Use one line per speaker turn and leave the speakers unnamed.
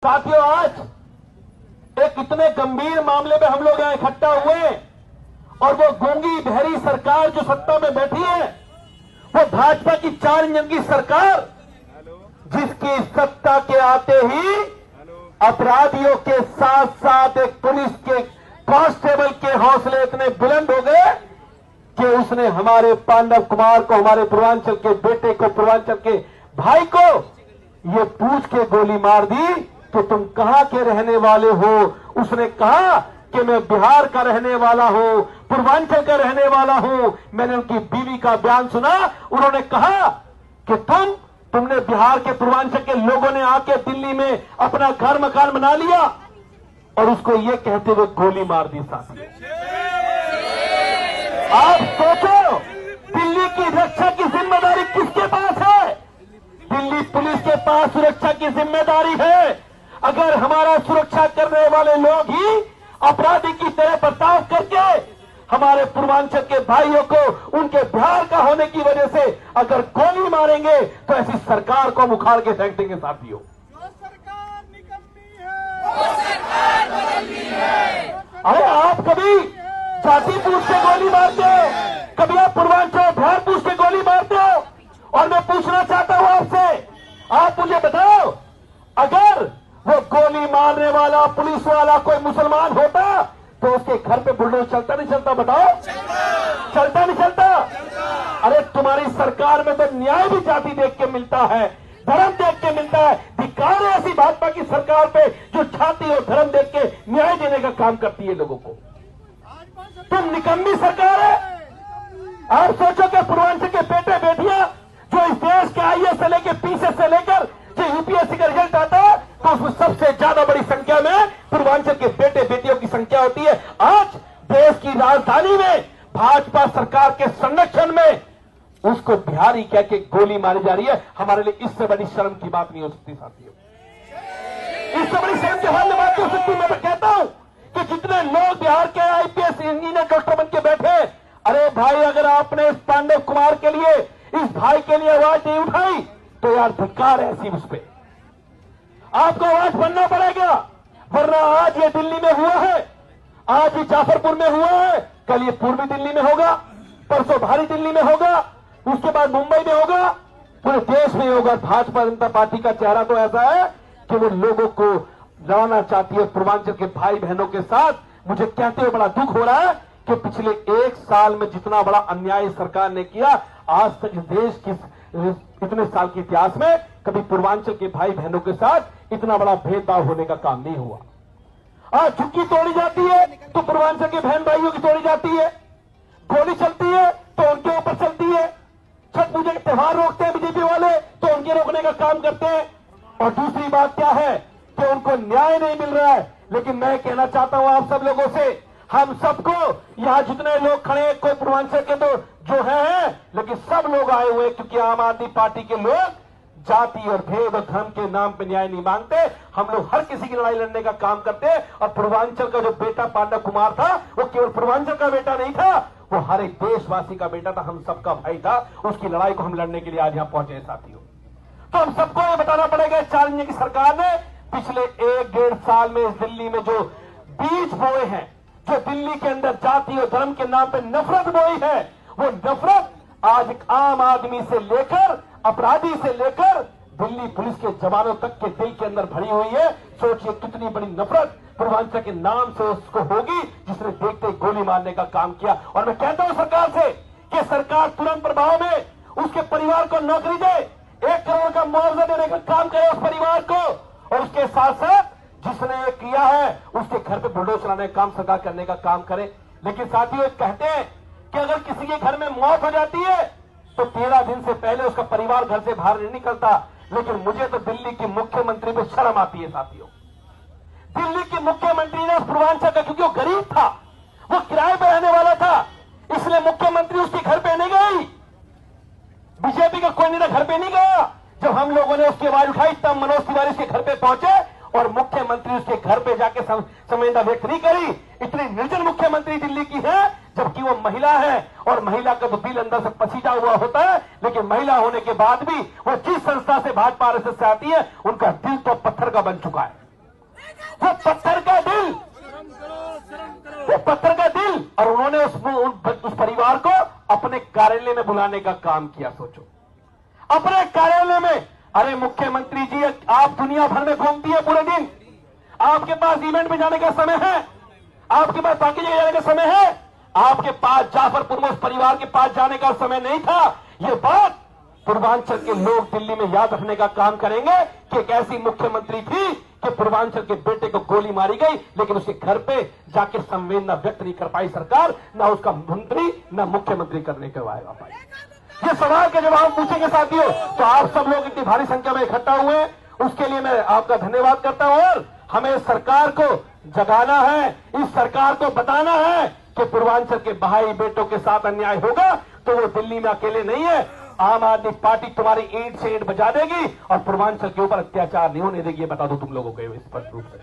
साथियों, आज एक इतने गंभीर मामले में हम लोग यहां इकट्ठा हुए और वो गूंगी बहरी सरकार जो सत्ता में बैठी है, वो भाजपा की 4 इंजन की सरकार, जिसकी सत्ता के आते ही अपराधियों के साथ साथ एक पुलिस के कांस्टेबल के हौसले इतने बुलंद हो गए कि उसने हमारे पांडव कुमार को, हमारे पूर्वांचल के बेटे को, पूर्वांचल के भाई को ये पूछ के गोली मार दी कि तुम कहां के रहने वाले हो। उसने कहा कि मैं बिहार का रहने वाला हूं, पूर्वांचल का रहने वाला हूं। मैंने उनकी बीवी का बयान सुना, उन्होंने कहा कि तुमने बिहार के, पूर्वांचल के लोगों ने आके दिल्ली में अपना घर मकान बना लिया और उसको ये कहते हुए गोली मार दी। साथी, आप सोचो, दिल्ली की रक्षा की जिम्मेदारी किसके पास है? दिल्ली पुलिस के पास सुरक्षा की जिम्मेदारी है। अगर हमारा सुरक्षा करने वाले लोग ही अपराधी की तरह बर्ताव करके हमारे पूर्वांचल के भाइयों को उनके बिहार का होने की वजह से अगर गोली मारेंगे तो ऐसी सरकार को हम उखाड़ के फेंक देंगे। साथियों,
जो सरकार निकम्मी है, वो सरकार बदलनी है।
अरे आप कभी जाति पूछ के गोली मारते हो, कभी आप पूर्वांचल बिहार पूछ के गोली मारते हो। और मैं पूछना चाहता हूं आपसे, आप मुझे बताओ, अगर वो गोली मारने वाला पुलिस वाला कोई मुसलमान होता तो उसके घर पे बुलडोजर चलता नहीं चलता? बताओ, चलता नहीं चलता? अरे तुम्हारी सरकार में तो न्याय भी जाति देख के मिलता है, धर्म देख के मिलता है। धिक्कार है ऐसी भाजपा की सरकार पे जो जाति और धर्म देख के न्याय देने का काम करती है लोगों को। तुम निकम्मी सरकार है। आप सोचो कि पूर्वांचल के बेटे बेटियां जो इस देश के आईएएस से लेकर पीसीएस से लेकर जो यूपीएससी का रिजल्ट आता है तो उसमें सबसे ज्यादा बड़ी संख्या में पूर्वांचल के बेटे बेटियों की संख्या होती है। आज देश की राजधानी में भाजपा सरकार के संरक्षण में उसको बिहारी कह के गोली मारी जा रही है। हमारे लिए इससे बड़ी शर्म की बात नहीं हो सकती। साथियों, इससे बड़ी शर्म की बात नहीं हो सकती। मैं तो कहता हूं कि जितने लोग बिहार के आईपीएस इंजीनियर डॉक्टर बन के बैठे, अरे भाई, अगर आपने इस पांडव कुमार के लिए, इस भाई के लिए आवाज नहीं उठाई तो यार धिक्कार है ऐसी उस पे। आपको आवाज बनना पड़ेगा, वरना आज ये दिल्ली में हुआ है, आज ये जाफरपुर में हुआ है, कल ये पूर्वी दिल्ली में होगा, परसों भारी दिल्ली में होगा, उसके बाद मुंबई में होगा, पूरे देश में होगा। भाजपा जनता पार्टी का चेहरा तो ऐसा है कि वो लोगों को लड़ाना चाहती है पूर्वांचल के भाई बहनों के साथ। मुझे कहते हुए बड़ा दुख हो रहा है कि पिछले 1 साल में जितना बड़ा अन्याय सरकार ने किया, आज तक इस देश की इतने साल के इतिहास में कभी पूर्वांचल के भाई बहनों के साथ इतना बड़ा भेदभाव होने का काम नहीं हुआ। आज झुग्गी तोड़ी जाती है तो पूर्वांचल के बहन भाइयों की तोड़ी जाती है, गोली चलती है तो उनके ऊपर चलती है, छठ पूजा के त्योहार रोकते हैं बीजेपी वाले तो उनके रोकने का काम करते हैं। और दूसरी बात क्या है कि उनको न्याय नहीं मिल रहा है। लेकिन मैं कहना चाहता हूं आप सब लोगों से, हम सबको, यहां जितने लोग खड़े हैं, कोई पूर्वांचल के तो जो है, लेकिन सब लोग आए हुए, क्योंकि आम आदमी पार्टी के लोग जाति और भेद और धर्म के नाम पे न्याय नहीं मांगते। हम लोग हर किसी की लड़ाई लड़ने का काम करते हैं। और पूर्वांचल का जो बेटा पांडव कुमार था, वो केवल पूर्वांचल का बेटा नहीं था, वो हर एक देशवासी का बेटा था, हम सबका भाई था। उसकी लड़ाई को हम लड़ने के लिए आज यहां पहुंचे हैं। साथियों, तो हम सबको ये बताना पड़ेगा, 4 इंजन की सरकार ने पिछले 1-1.5 साल में इस दिल्ली में जो बीज बोए हैं, जो दिल्ली के अंदर जाति और धर्म के नाम पे नफरत बोई है, वो नफरत आज एक आम आदमी से लेकर, अपराधी से लेकर दिल्ली पुलिस के जवानों तक के दिल के अंदर भरी हुई है। सोचिए कितनी बड़ी नफरत पूर्वांचल के नाम से उसको होगी जिसने देखते ही गोली मारने का काम किया। और मैं कहता हूं सरकार से कि सरकार तुरंत प्रभाव में उसके परिवार को नौकरी दे, 1 करोड़ का मुआवजा देने का काम करे उस परिवार को, और उसके साथ साथ जिसने ये किया है उसके घर पे बुलडोजर चलाने का काम सरकार करने का काम करे। लेकिन साथियों, कहते हैं कि अगर किसी के घर में मौत हो जाती है तो 13 दिन से पहले उसका परिवार घर से बाहर नहीं निकलता। लेकिन मुझे तो दिल्ली की मुख्यमंत्री पे शर्म आती है। साथियों, दिल्ली की मुख्यमंत्री ने पूर्वांचल का, क्योंकि वो गरीब था, वो किराए पर रहने वाला था, इसलिए मुख्यमंत्री उसके घर पे नहीं गई। बीजेपी का कोई नेता घर पे नहीं गया। जब हम लोगों ने उसकी आवाज उठाई तब मनोज तिवारी उसके घर पे पहुंचे और मुख्यमंत्री उसके घर पे जाके संवेदना व्यक्त नहीं करी। इतनी निर्जन मुख्यमंत्री दिल्ली की है, जबकि वो महिला है, और महिला का तो दिल अंदर से पसीजा हुआ होता है। लेकिन महिला होने के बाद भी वो जिस संस्था से भाजपा आरएसएस से आती है, उनका दिल तो पत्थर का बन चुका है। वो पत्थर का दिल,
शर्म करो।
वो पत्थर का दिल, और उन्होंने उस परिवार को अपने कार्यालय में बुलाने का काम किया। सोचो, अपने कार्यालय में। अरे मुख्यमंत्री जी, आप दुनिया भर में घूमती है पूरे दिन, आपके पास इवेंट में जाने का समय है, आपके पास बाकी जगह जाने का समय है, आपके पास जाफरपुर में उस परिवार के पास जाने का समय नहीं था। ये बात पूर्वांचल के लोग दिल्ली में याद रखने का काम करेंगे कि एक ऐसी मुख्यमंत्री थी कि पूर्वांचल के बेटे को गोली मारी गई, लेकिन उसके घर पे जाके संवेदना व्यक्त नहीं कर पाई सरकार, ना उसका मंत्री ना मुख्यमंत्री करने के पाई। ये सवाल के जवाब पूछेंगे साथियों, तो आप सब लोग इतनी भारी संख्या में इकट्ठा हुए, उसके लिए मैं आपका धन्यवाद करता हूं। और हमें सरकार को जगाना है, इस सरकार को बताना है कि पूर्वांचल के भाई बेटों के साथ अन्याय होगा तो वो दिल्ली में अकेले नहीं है। आम आदमी पार्टी तुम्हारी ईंट से ईंट बजा देगी और पूर्वांचल के ऊपर अत्याचार नहीं होने देगी, ये बता दो तुम लोगों को स्पष्ट रूप से।